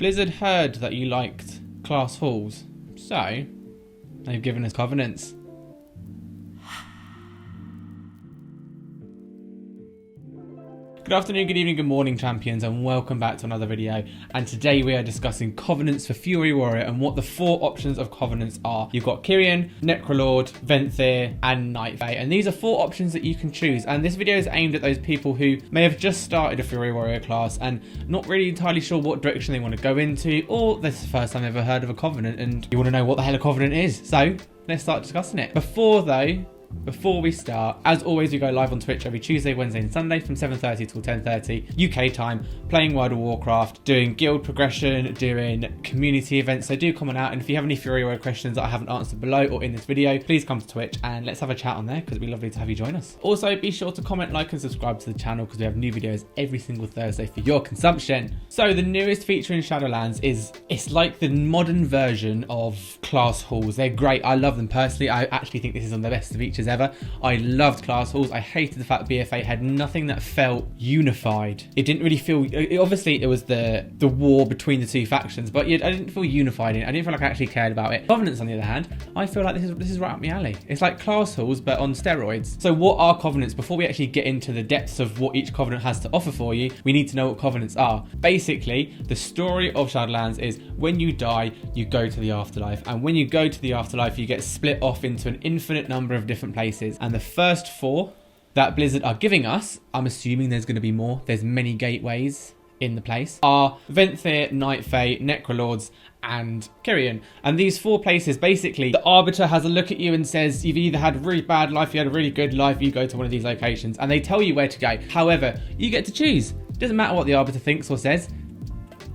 Blizzard heard that you liked class halls, so they've given us covenants. Good afternoon, good evening, good morning, champions, and welcome back to another video. And today we are discussing covenants for Fury Warrior and what the 4 options of covenants are. You've got Kyrian, Necrolord, Venthyr, and Night Fae, and these are 4 options that you can choose. And this video is aimed at those people who may have just started a Fury Warrior class and not really entirely sure what direction they want to go into, or this is the first time they've ever heard of a covenant and you want to know what the hell a covenant is. So let's start discussing it. Before we start, as always, we go live on Twitch every Tuesday, Wednesday and Sunday from 7:30 till 10:30 UK time, playing World of Warcraft, doing guild progression, doing community events. So do comment out, and if you have any Fury Warrior questions that I haven't answered below or in this video, please come to Twitch and let's have a chat on there, because it'd be lovely to have you join us. Also, be sure to comment, like and subscribe to the channel, because we have new videos every single Thursday for your consumption. So the newest feature in Shadowlands is, it's like the modern version of class halls. They're great. I love them personally. I actually think this is one of the best features ever. I loved class halls. I hated the fact that BFA had nothing that felt unified. It didn't really feel, obviously it was the war between the 2 factions, but I didn't feel unified in it. I didn't feel like I actually cared about it. Covenants, on the other hand, I feel like this is right up my alley. It's like class halls but on steroids. So what are covenants? Before we actually get into the depths of what each covenant has to offer for you, we need to know what covenants are. Basically, the story of Shadowlands is when you die, you go to the afterlife, and when you go to the afterlife, you get split off into an infinite number of different places. And the first 4 that Blizzard are giving us, I'm assuming there's going to be more, there's many gateways in the place, are Venthyr, Night Fae, Necrolords, and Kyrian. And these 4 places, basically, the Arbiter has a look at you and says, you've either had a really bad life, you had a really good life, you go to one of these locations, and they tell you where to go. However, you get to choose. Doesn't matter what the Arbiter thinks or says.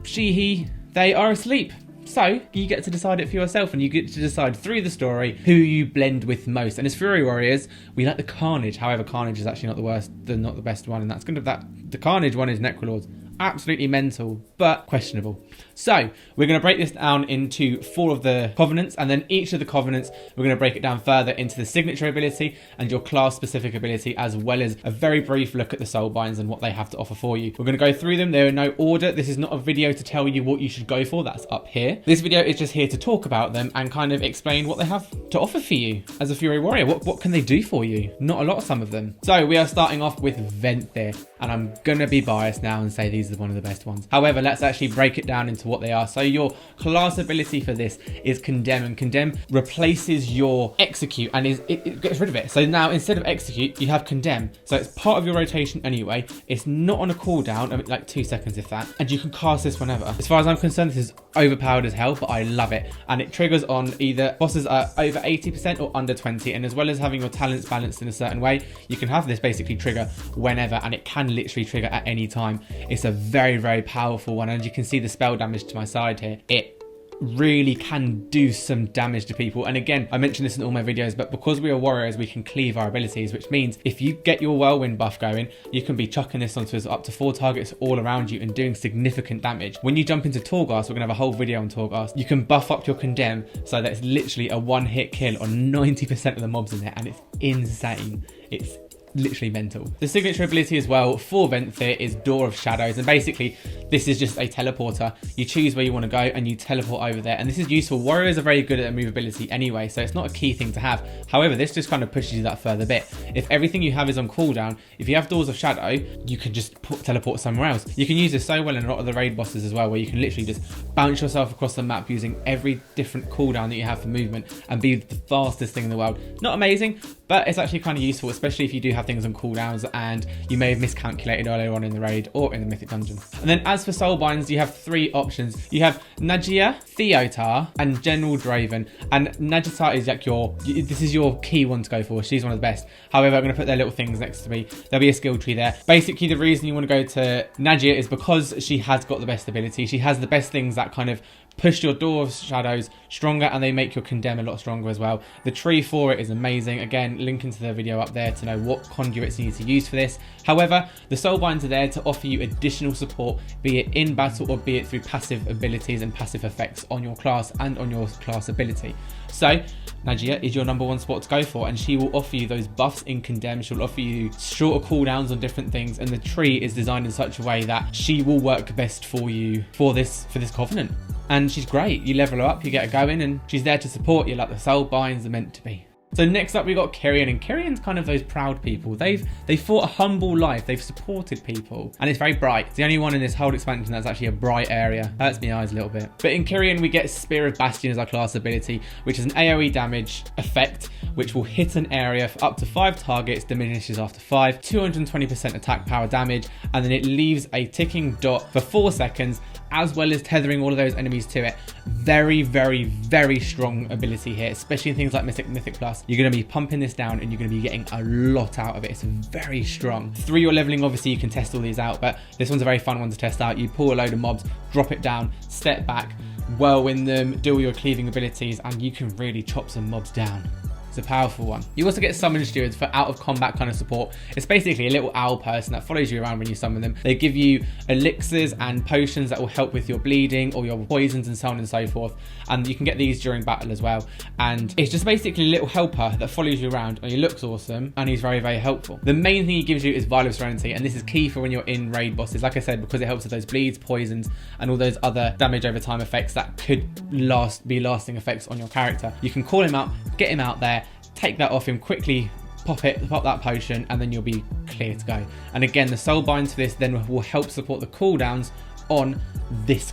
She, he, they are asleep. So you get to decide it for yourself, and you get to decide through the story who you blend with most. And as Fury Warriors, we like the Carnage. However, Carnage is actually not the best one, and that's going to the Carnage one is Necrolords. Absolutely mental, but questionable. So we're going to break this down into 4 of the covenants, and then each of the covenants we're going to break it down further into the signature ability and your class specific ability, as well as a very brief look at the soul binds and what they have to offer for you. We're going to go through them. They're in no order. This is not a video to tell you what you should go for. That's up here. This video is just here to talk about them and kind of explain what they have to offer for you as a Fury Warrior. What can they do for you? Not a lot, some of them. So we are starting off with Venthyr, and I'm going to be biased now and say these are one of the best ones. However, let's actually break it down into what they are. So your class ability for this is Condemn, and Condemn replaces your Execute, and it gets rid of it. So now instead of Execute, you have Condemn. So it's part of your rotation anyway. It's not on a cooldown, I mean, like 2 seconds if that, and you can cast this whenever. As far as I'm concerned, this is overpowered as hell, but I love it. And it triggers on either bosses are over 80% or under 20, and as well as having your talents balanced in a certain way, you can have this basically trigger whenever, and it can literally trigger at any time. It's a very, very powerful one, and you can see the spell damage to my side here. It really can do some damage to people. And again, I mentioned this in all my videos, but because we are warriors, we can cleave our abilities, which means if you get your whirlwind buff going, you can be chucking this onto up to 4 targets all around you and doing significant damage. When you jump into Torghast, we're gonna have a whole video on Torghast, you can buff up your Condemn so that it's literally a 1-hit kill on 90% of the mobs in there, and it's insane. It's literally mental. The signature ability as well for Venthyr is Door of Shadows, and basically this is just a teleporter. You choose where you want to go and you teleport over there, and this is useful. Warriors are very good at movability anyway, so it's not a key thing to have. However, this just kind of pushes you that further bit. If everything you have is on cooldown, if you have Doors of Shadow, you can just teleport somewhere else. You can use this so well in a lot of the raid bosses as well, where you can literally just bounce yourself across the map using every different cooldown that you have for movement and be the fastest thing in the world. Not amazing, but it's actually kind of useful, especially if you do have things on cooldowns and you may have miscalculated earlier on in the raid or in the mythic dungeon. And then as for soul binds, you have 3 options. You have Najia, Theotar, and General Draven. And Najita is like this is your key one to go for. She's one of the best. However, I'm going to put their little things next to me. There'll be a skill tree there. Basically, the reason you want to go to Najia is because she has got the best ability. She has the best things that kind of push your Door of Shadows stronger, and they make your Condemn a lot stronger as well. The tree for it is amazing. Again, again, link into the video up there to know what conduits you need to use for this. However, the soulbinds are there to offer you additional support, be it in battle or be it through passive abilities and passive effects on your class and on your class ability. So Najia is your #1 spot to go for, and she will offer you those buffs in Condemn. She'll offer you shorter cooldowns on different things, and the tree is designed in such a way that she will work best for you for this Covenant. And she's great. You level her up, you get her going, and she's there to support you like the soulbinds are meant to be. So next up we got Kyrian, and Kyrian's kind of those proud people. They fought a humble life, they've supported people, and it's very bright. It's the only one in this whole expansion that's actually a bright area. Hurts my eyes a little bit. But in Kyrian we get Spear of Bastion as our class ability, which is an AoE damage effect, which will hit an area for up to 5 targets, diminishes after 5, 220% attack power damage, and then it leaves a ticking dot for 4 seconds, as well as tethering all of those enemies to it. Very, very, very strong ability here, especially in things like Mythic Plus. You're going to be pumping this down and you're going to be getting a lot out of it. It's very strong. Through your leveling, obviously, you can test all these out, but this one's a very fun one to test out. You pull a load of mobs, drop it down, step back, whirlwind them, do all your cleaving abilities, and you can really chop some mobs down. It's a powerful one. You also get Summon Stewards for out of combat kind of support. It's basically a little owl person that follows you around when you summon them. They give you elixirs and potions that will help with your bleeding or your poisons and so on and so forth. And you can get these during battle as well. And it's just basically a little helper that follows you around, and he looks awesome and he's very, very helpful. The main thing he gives you is Vial of Serenity, and this is key for when you're in raid bosses. Like I said, because it helps with those bleeds, poisons, and all those other damage over time effects that could be lasting effects on your character. You can call him out, get him out there, take that off him, quickly pop that potion, and then you'll be clear to go. And again, the soulbinds for this then will help support the cooldowns on this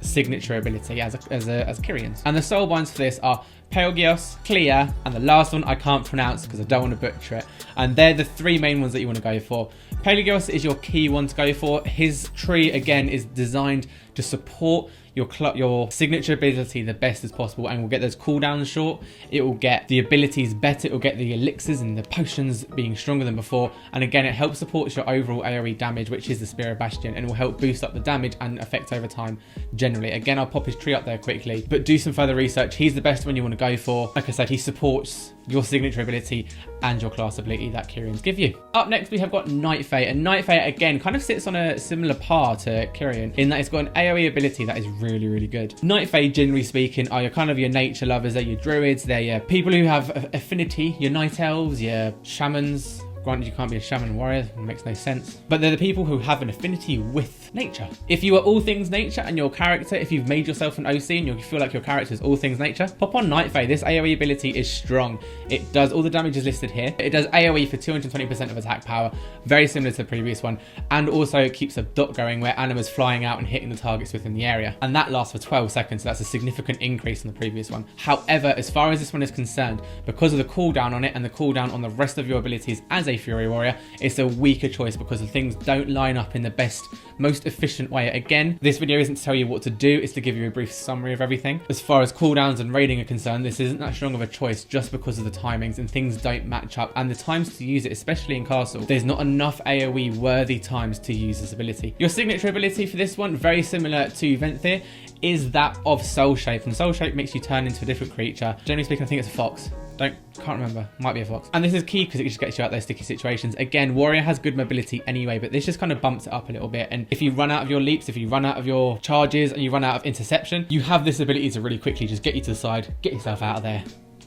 signature ability as Kyrian's. And the soulbinds for this are Pelgios, Clear, and the last one I can't pronounce because I don't want to butcher it. And they're the 3 main ones that you want to go for. Pelgios is your key one to go for. His tree, again, is designed to support your signature ability the best as possible, and will get those cooldowns short. It will get the abilities better. It will get the elixirs and the potions being stronger than before. And again, it helps support your overall AoE damage, which is the Spear of Bastion, and will help boost up the damage and effect over time generally. Again, I'll pop his tree up there quickly, but do some further research. He's the best one you want to go for. Like I said, he supports your signature ability and your class ability that Kyrian's give you. Up next, we have got Night Fae, and Night Fae again kind of sits on a similar par to Kyrian in that it's got an AoE ability that is really, really good. Night Fae, generally speaking, are your nature lovers. They're your druids, they're your people who have affinity, your night elves, your shamans. Granted, you can't be a shaman warrior, it makes no sense. But they're the people who have an affinity with nature. If you are all things nature and your character, if you've made yourself an OC and you feel like your character is all things nature, pop on Night Fae. This AoE ability is strong. It does all the damage is listed here. It does AoE for 220% of attack power, very similar to the previous one. And also it keeps a dot going where anima's flying out and hitting the targets within the area. And that lasts for 12 seconds, so that's a significant increase from the previous one. However, as far as this one is concerned, because of the cooldown on it and the cooldown on the rest of your abilities as a Fury Warrior, it's a weaker choice because the things don't line up in the best, most efficient way. Again, this video isn't to tell you what to do, it's to give you a brief summary of everything. As far as cooldowns and raiding are concerned, this isn't that strong of a choice just because of the timings and things don't match up, and the times to use it, especially in Castle, there's not enough AoE worthy times to use this ability. Your signature ability for this one, very similar to Venthyr, is that of Soul Shape, and Soul Shape makes you turn into a different creature. Generally speaking, I think it's a fox. Can't remember, might be a fox. And this is key because it just gets you out those sticky situations. Again, Warrior has good mobility anyway, but this just kind of bumps it up a little bit. And if you run out of your leaps, if you run out of your charges, and you run out of interception, you have this ability to really quickly just get you to the side, get yourself out of there,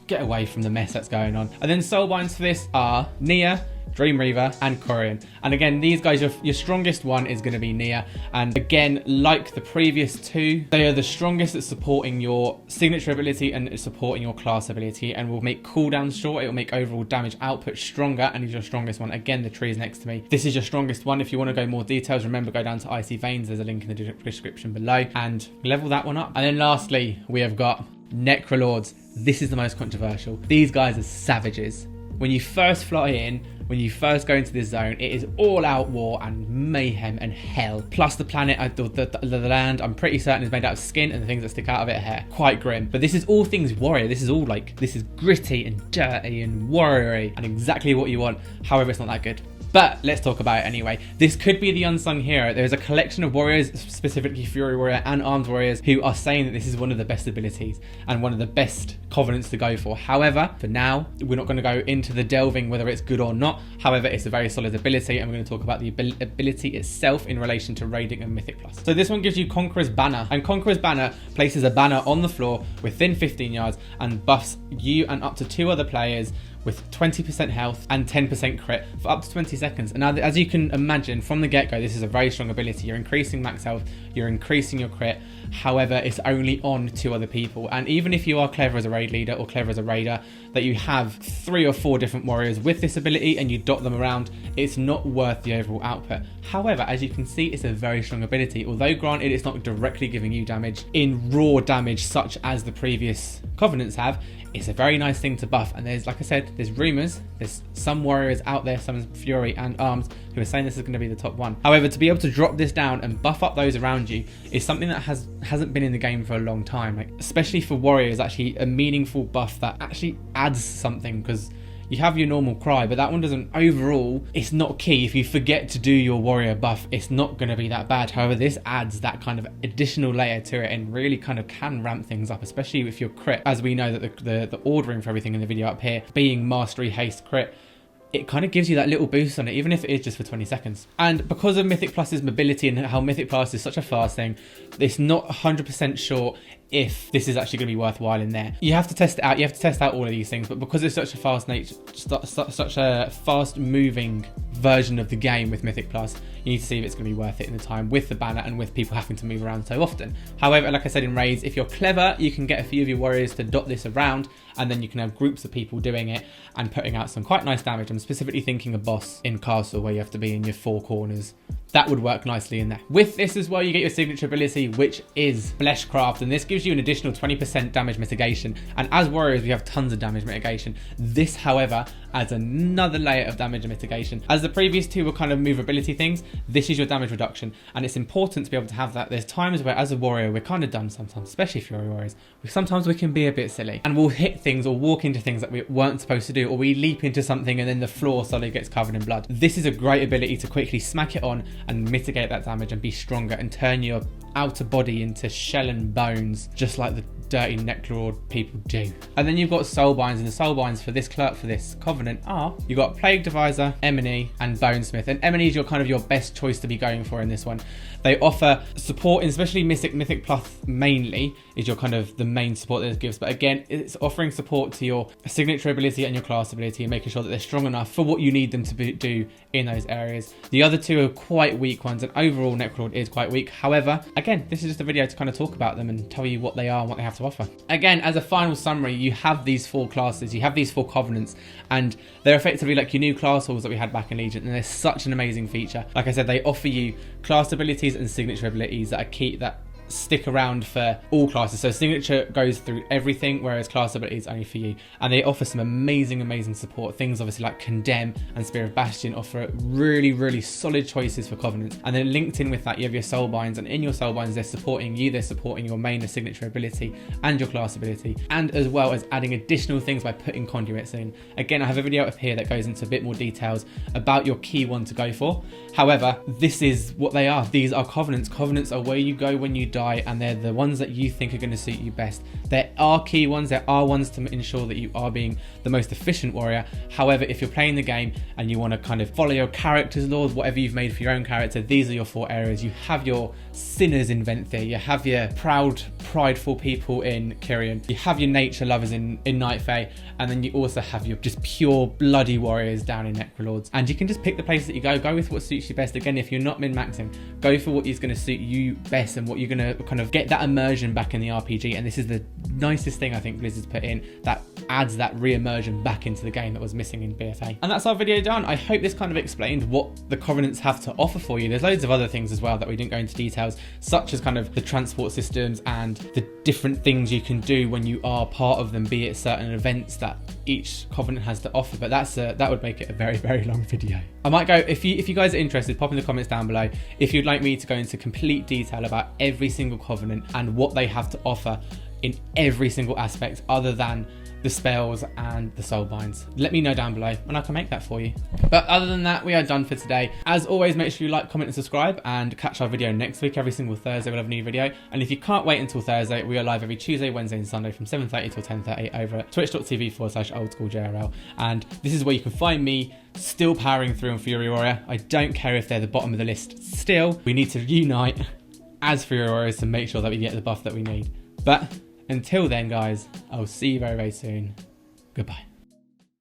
get away from the mess that's going on. And then soulbinds for this are Nia, Dream Reaver, and Kyrian. And again, these guys, your strongest one is going to be Nia. And again, like the previous two, they are the strongest at supporting your signature ability and supporting your class ability, and will make cooldowns short. It will make overall damage output stronger, and is your strongest one. Again, the tree is next to me. This is your strongest one. If you want to go more details, remember, go down to Icy Veins. There's a link in the description below, and level that one up. And then lastly, we have got Necrolords. This is the most controversial. These guys are savages. When you first fly in, when you first go into this zone, it is all out war and mayhem and hell. Plus the planet, the land, I'm pretty certain is made out of skin, and the things that stick out of it are hair. Quite grim. But this is all things warrior. This is all like, this is gritty and dirty and warrior-y and exactly what you want. However, it's not that good. But let's talk about it anyway. This could be the unsung hero. There's a collection of warriors, specifically Fury Warrior and Armed Warriors, who are saying that this is one of the best abilities and one of the best covenants to go for. However, for now, we're not going to go into the delving whether it's good or not. However, it's a very solid ability, and we're going to talk about the ability itself in relation to raiding and Mythic Plus. So this one gives you Conqueror's Banner, and Conqueror's Banner places a banner on the floor within 15 yards and buffs you and up to 2 other players with 20% health and 10% crit for up to 20 seconds. And now, as you can imagine from the get-go, this is a very strong ability. You're increasing max health, you're increasing your crit. However, it's only on 2 other people. And even if you are clever as a raid leader or clever as a raider, that you have 3 or 4 different warriors with this ability and you dot them around, it's not worth the overall output. However, as you can see, it's a very strong ability. Although granted, it's not directly giving you damage in raw damage such as the previous covenants have, it's a very nice thing to buff. And there's, like I said, there's rumors, there's some warriors out there, some Fury and Arms, who are saying this is going to be the top one. However, to be able to drop this down and buff up those around you is something that hasn't been in the game for a long time. Like, especially for warriors, actually a meaningful buff that actually adds something, because you have your normal cry, but that one doesn't. Overall, it's not key. If you forget to do your warrior buff, it's not going to be that bad. However, this adds that kind of additional layer to it and really kind of can ramp things up, especially with your crit. As we know that the ordering for everything in the video up here being mastery, haste, crit, it kind of gives you that little boost on it, even if it is just for 20 seconds. And because of Mythic Plus's mobility and how Mythic Plus is such a fast thing, it's not 100% sure if this is actually going to be worthwhile in there. You have to test it out. You have to test out all of these things, but because it's such a fast nature, such a fast moving version of the game with Mythic Plus, you need to see if it's going to be worth it in the time with the banner and with people having to move around so often. However, like I said in raids, if you're clever, you can get a few of your warriors to dot this around, and then you can have groups of people doing it and putting out some quite nice damage. I'm specifically thinking a boss in Castle where you have to be in your 4 corners. That would work nicely in there. With this as well, you get your signature ability, which is Fleshcraft, and this gives you an additional 20% damage mitigation. And as warriors, we have tons of damage mitigation. This, however, adds another layer of damage mitigation. As the previous 2 were kind of movability things, this is your damage reduction, and it's important to be able to have that. There's times where, as a warrior, we're kind of done sometimes, especially Fury Warriors. Sometimes we can be a bit silly, and we'll hit things or walk into things that we weren't supposed to do, or we leap into something and then the floor suddenly gets covered in blood. This is a great ability to quickly smack it on and mitigate that damage and be stronger and turn your outer body into shell and bones, just like the dirty Necrolord people do. And then you've got soulbinds, and the soulbinds for this covenant are, you've got Plague Deviser, Emily, and Bonesmith. And Emily is your best choice to be going for in this one. They offer support, and especially Mythic Plus mainly is your kind of the main support that it gives. But again, it's offering support to your signature ability and your class ability and making sure that they're strong enough for what you need them to do in those areas. The other 2 are quite weak ones, and overall Necrolord is quite weak. However, again, this is just a video to kind of talk about them and tell you what they are and what they have to offer. Again, as a final summary, you have these 4 classes, you have these 4 covenants, and they're effectively like your new class halls that we had back in Legion, and they're such an amazing feature. Like I said, they offer you class abilities and signature abilities that are key, that stick around for all classes. So signature goes through everything, whereas class ability is only for you. And they offer some amazing support. Things obviously like Condemn and Spear of Bastion offer really solid choices for covenants. And then linked in with that, you have your soulbinds, and in your soulbinds, they're supporting you, they're supporting your main signature ability and your class ability, and as well as adding additional things by putting conduits in. Again, I have a video up here that goes into a bit more details about your key one to go for. However, this is what they are. These are covenants. Covenants are where you go when you die, and they're the ones that you think are going to suit you best. There are key ones, there are ones to ensure that you are being the most efficient warrior. However, if you're playing the game and you want to kind of follow your character's laws, whatever you've made for your own character, these are your 4 areas. You have your sinners in Venthyr, you have your prideful people in Kyrian, you have your nature lovers in Night Fae, and then you also have your just pure bloody warriors down in Necrolords. And you can just pick the place that you go with what suits you best. Again, if you're not min-maxing, go for what is going to suit you best and what you're going to kind of get that immersion back in the RPG. And this is the nicest thing I think Blizzard's put in that adds that re-immersion back into the game that was missing in BFA. And that's our video done. I hope this kind of explained what the covenants have to offer for you. There's loads of other things as well that we didn't go into details, such as kind of the transport systems and the different things you can do when you are part of them, be it certain events that each covenant has to offer. But that would make it a very long video. I might go, if you guys are interested, pop in the comments down below if you'd like me to go into complete detail about every single covenant and what they have to offer in every single aspect, other than the spells and the soul binds. Let me know down below and I can make that for you. But other than that, we are done for today. As always, make sure you like, comment and subscribe, and catch our video next week. Every single Thursday we'll have a new video. And if you can't wait until Thursday, we are live every Tuesday, Wednesday and Sunday from 7:30 till 10:30 over at twitch.tv/oldschoolJRL. And this is where you can find me still powering through on Fury Warrior. I don't care if they're the bottom of the list still. We need to unite as Fury Warriors to make sure that we get the buff that we need. But until then, guys, I'll see you very, very soon. Goodbye.